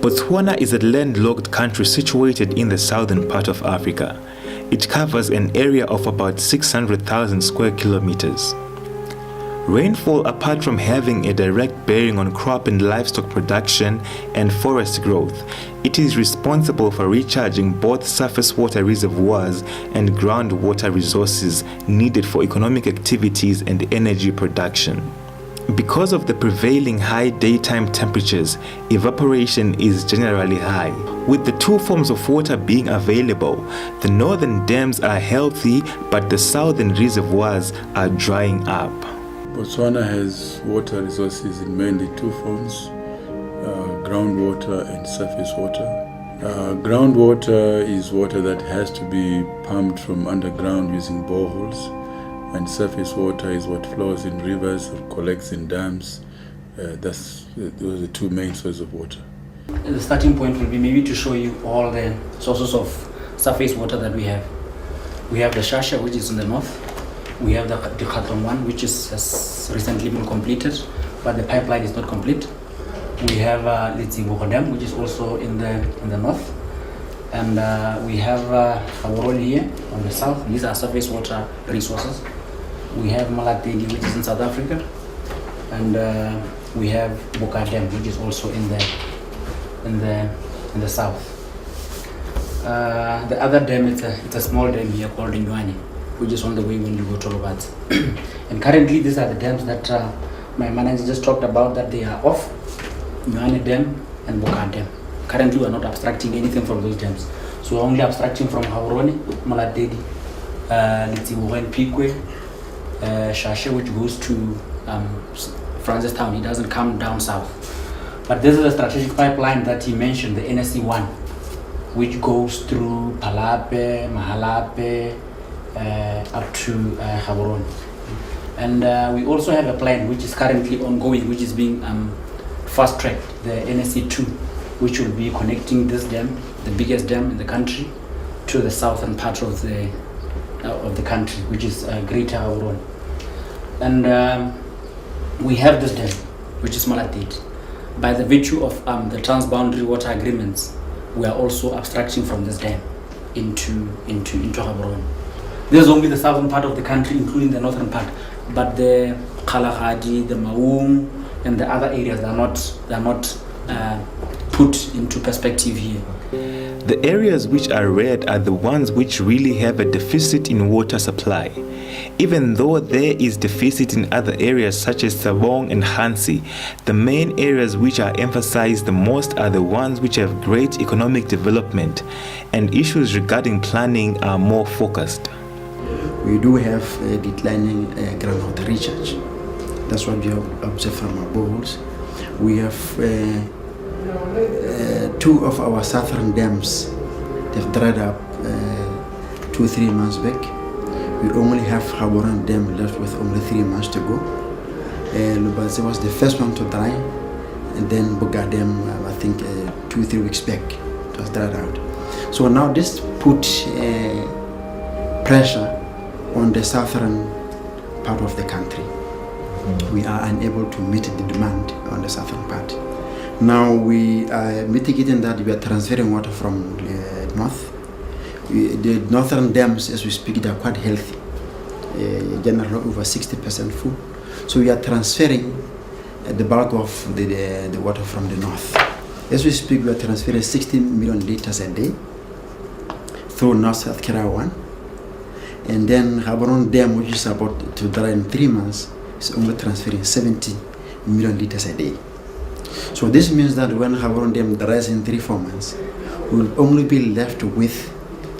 Botswana is a landlocked country situated in the southern part of Africa. It covers an area of about 600,000 square kilometers. Rainfall, apart from having a direct bearing on crop and livestock production and forest growth, it is responsible for recharging both surface water reservoirs and groundwater resources needed for economic activities and energy production. Because of the prevailing high daytime temperatures, evaporation is generally high. With the two forms of water being available, the northern dams are healthy, but the southern reservoirs are drying up. Botswana has water resources in mainly two forms, groundwater and surface water. Groundwater is water that has to be pumped from underground using boreholes, and surface water is what flows in rivers or collects in dams. Those are the two main sources of water. The starting point will be maybe to show you all the sources of surface water that we have. We have the Shasha, which is in the north. We have the kgala one, which has recently been completed, but the pipeline is not complete. We have Botswana O, which is also in the north, and we have kgala here on the south. These are surface water resources. We have Malatedi, which is in South Africa, and we have Botswana O, which is also in the south. The other dam, it's a small dam here called Nywane, which is on the way when you go to Lobat. And currently these are the dams that my manager just talked about, that they are off. Nywane Dam and Botswana Dam. Currently we are not abstracting anything from those dams. So we're only abstracting from Gaborone, Malatedi, Botswana Pikwe, Shashe, which goes to Francistown. It doesn't come down south. But this is a strategic pipeline that he mentioned, the NSC1, which goes through Palape, Mahalape, up to Gaborone. And we also have a plan which is currently ongoing, which is being fast-tracked, the NSC2, which will be connecting this dam, the biggest dam in the country, to the southern part of the country, which is Greater Gaborone. And we have this dam, which is Malatedi. By the virtue of the transboundary water agreements, we are also abstracting from this dam into Gaborone. This is only the southern part of the country, including the northern part, but the kgala, the Maung, and the other areas are not put into perspective here. The areas which are red are the ones which really have a deficit in water supply. Even though there is deficit in other areas such as Sabong and Hansi, the main areas which are emphasized the most are the ones which have great economic development, and issues regarding planning are more focused. We do have a declining groundwater recharge. That's what we have observed from our boreholes. We have two of our southern dams. They've dried up 2-3 months back. We only have Gaborone Dam left with only 3 months to go. Lubazi was the first one to dry, and then Botswana Dam, I think 2-3 weeks back, it was dried out. So now this put pressure on the southern part of the country. We are unable to meet the demand on the southern part. Now we are mitigating that. We are transferring water from the north. The northern dams, as we speak, they are quite healthy, generally over 60% full. So we are transferring the bulk of the water from the north. As we speak, we are transferring 16 million liters a day through North-South Kira 1. And then Gaborone Dam, which is about to dry in 3 months, is only transferring 70 million liters a day. So this means that when Gaborone Dam dries in 3-4 months, we will only be left with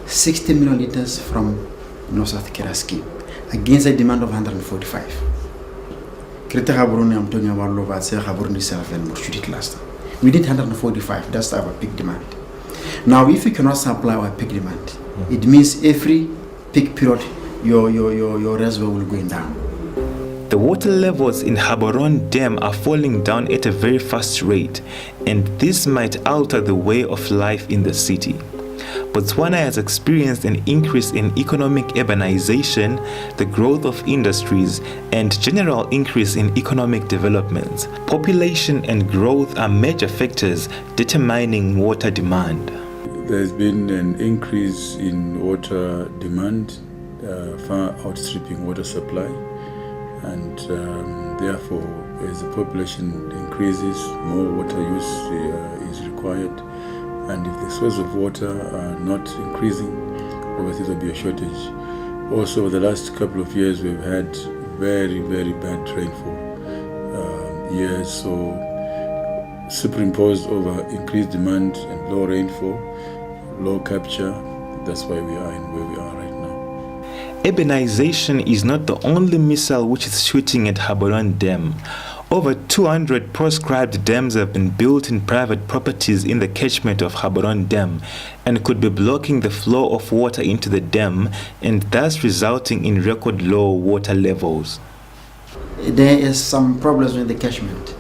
60 million liters from North-South Kira scheme against a demand of 145. Greater Gaborone, I'm talking about Lovatse, Gaborone itself, and Murshudi cluster. We need 145, that's our peak demand. Now, if we cannot supply our peak demand, it means every peak period, your reservoir will go down. The water levels in Gaborone Dam are falling down at a very fast rate, and this might alter the way of life in the city. Botswana has experienced an increase in economic urbanization, the growth of industries, and general increase in economic development. Population and growth are major factors determining water demand. There's been an increase in water demand, far outstripping water supply, and therefore, as the population increases, more water use is required. And if the source of water are not increasing, obviously there will be a shortage. Also, the last couple of years we've had very, very bad rainfall years, so superimposed over increased demand and low rainfall, low capture, that's why we are in where we are right now. Urbanization is not the only missile which is shooting at Gaborone Dam. Over 200 proscribed dams have been built in private properties in the catchment of Gaborone Dam and could be blocking the flow of water into the dam and thus resulting in record low water levels. There is some problems with the catchment.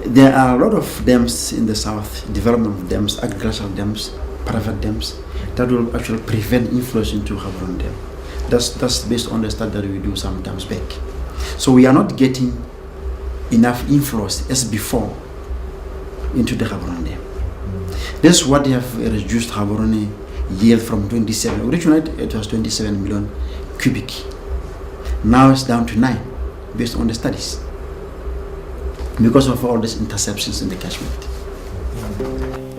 There are a lot of dams in the south, development of dams, agricultural dams, private dams, that will actually prevent inflows into Gaborone Dam. That's based on the study that we do some times back. So we are not getting enough inflows as before into the Gaborone Dam. This is what they have reduced Gaborone yield from 27. Originally it was 27 million cubic. Now it's down to 9 based on the studies because of all these interceptions in the catchment.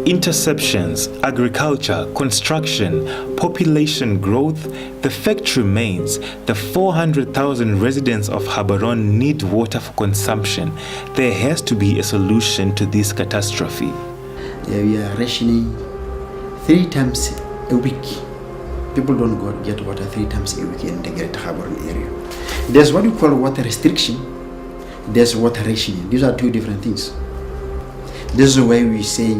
Interceptions, agriculture, construction, population growth, the fact remains the 400,000 residents of Gaborone need water for consumption. There has to be a solution to this catastrophe. We are rationing 3 times a week. People don't get water 3 times a week in the Greater Gaborone area. There's what we call water restriction, there's water rationing. These are 2 different things. This is the way we say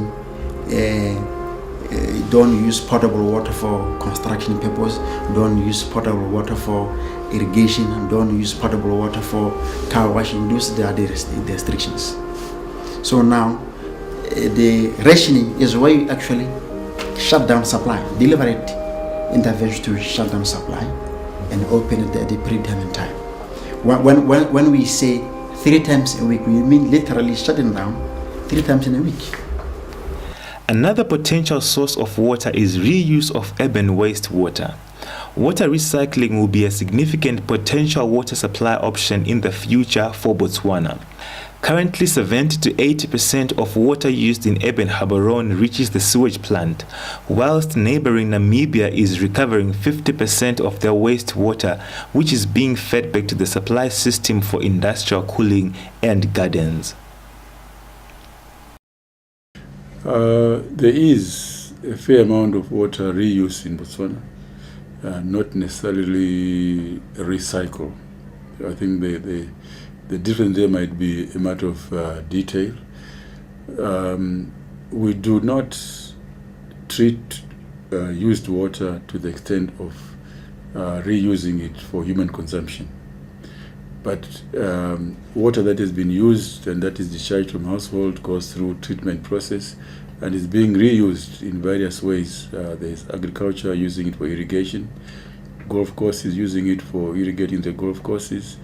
don't use potable water for construction purpose, don't use potable water for irrigation, don't use potable water for car washing. Those are the restrictions. So now the rationing is where you actually shut down supply, deliberate intervention to shut down supply and open it at the predetermined time. When we say 3 times a week, we mean literally shutting down 3 times in a week. Another potential source of water is reuse of urban wastewater. Water recycling will be a significant potential water supply option in the future for Botswana. Currently, 70 to 80% of water used in urban Gaborone reaches the sewage plant, whilst neighboring Namibia is recovering 50% of their wastewater, which is being fed back to the supply system for industrial cooling and gardens. There is a fair amount of water reuse in Botswana, not necessarily recycle. I think the difference there might be a matter of detail. We do not treat used water to the extent of reusing it for human consumption. But water that has been used and that is discharged from household goes through treatment process and is being reused in various ways. There's agriculture using it for irrigation, golf courses using it for irrigating the golf courses,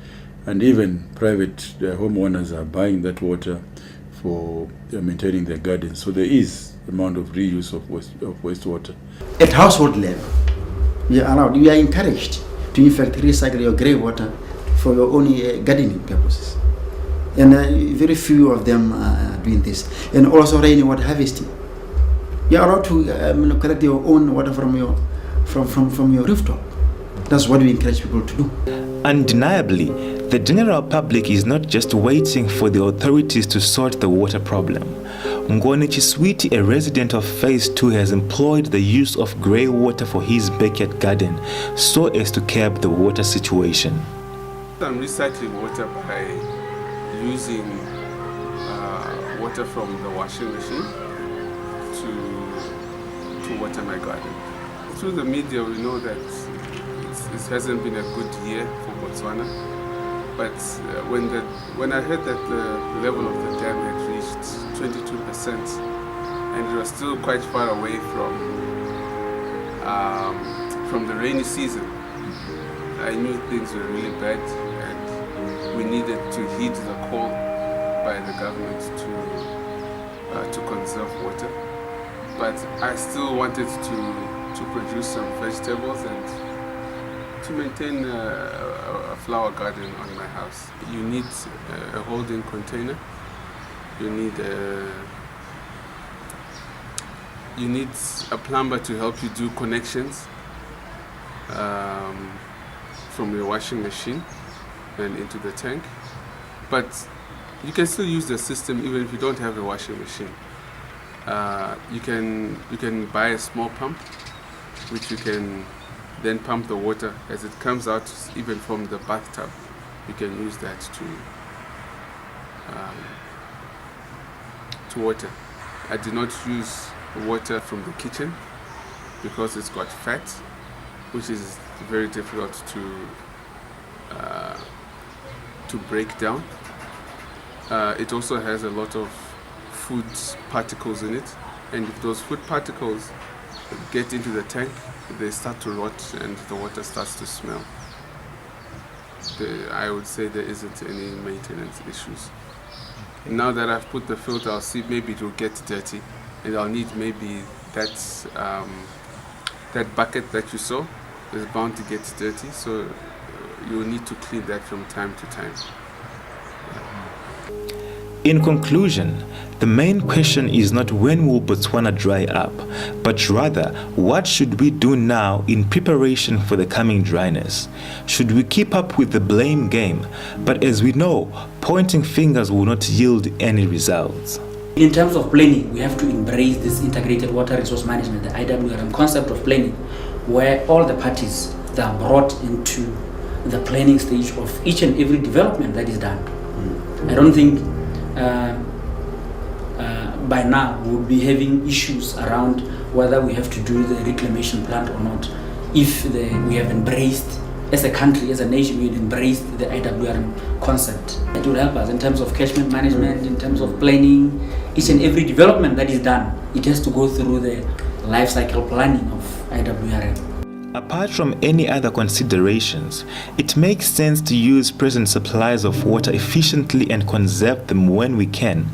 and even private homeowners are buying that water for maintaining their gardens. So there is amount of reuse of wastewater. At household level, we are encouraged to in fact recycle your grey water for your own gardening purposes, and very few of them are doing this. And also rainwater harvesting. You are allowed to collect your own water from your rooftop. That's what we encourage people to do. Undeniably, the general public is not just waiting for the authorities to sort the water problem. Ngoni Chiswiti, a resident of Phase 2, has employed the use of grey water for his backyard garden so as to curb the water situation. I'm recycling water by using water from the washing machine to water my garden. Through the media we know that it hasn't been a good year for Botswana, but when I heard that the level of the dam had reached 22%, and it was still quite far away from the rainy season. I knew things were really bad, and we needed to heed the call by the government to conserve water. But I still wanted to produce some vegetables and to maintain a flower garden on my house. You need a holding container. You need a plumber to help you do connections from your washing machine and into the tank. But you can still use the system even if you don't have a washing machine. You can buy a small pump, which you can then pump the water as it comes out, even from the bathtub. You can use that to water. I did not use water from the kitchen because it's got fat, which is very difficult to break down. It also has a lot of food particles in it, and if those food particles get into the tank, they start to rot and the water starts to smell. I would say there isn't any maintenance issues. Now that I've put the filter, I'll see maybe it will get dirty, and I'll need maybe that bucket that you saw is bound to get dirty, so you will need to clean that from time to time. In conclusion, the main question is not when will Botswana dry up, but rather what should we do now in preparation for the coming dryness? Should we keep up with the blame game? But as we know, pointing fingers will not yield any results. In terms of planning, we have to embrace this integrated water resource management, the IWRM concept of planning, where all the parties that are brought into the planning stage of each and every development that is done. I don't think by now we'll be having issues around whether we have to do the reclamation plant or not. If we have embraced, as a country, as a nation, we have embraced the IWRM concept. It will help us in terms of catchment management, in terms of planning. Each and every development that is done, it has to go through the life cycle planning of IWRM. Apart from any other considerations, it makes sense to use present supplies of water efficiently and conserve them when we can,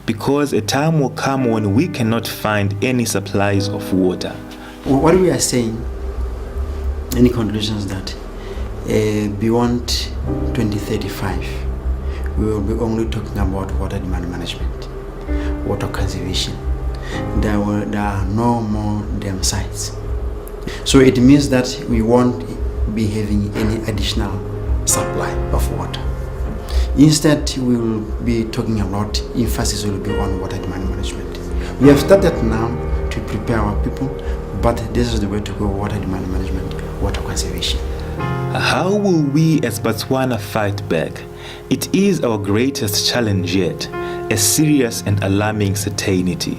because a time will come when we cannot find any supplies of water. What we are saying, any conclusions that beyond 2035, we will be only talking about water demand management, water conservation. There are no more dam sites. So it means that we won't be having any additional supply of water. Instead, we will be talking about emphasis will be on water demand management. We have started now to prepare our people, but this is the way to go: water demand management, water conservation. How will we as Botswana fight back? It is our greatest challenge yet, a serious and alarming certainty.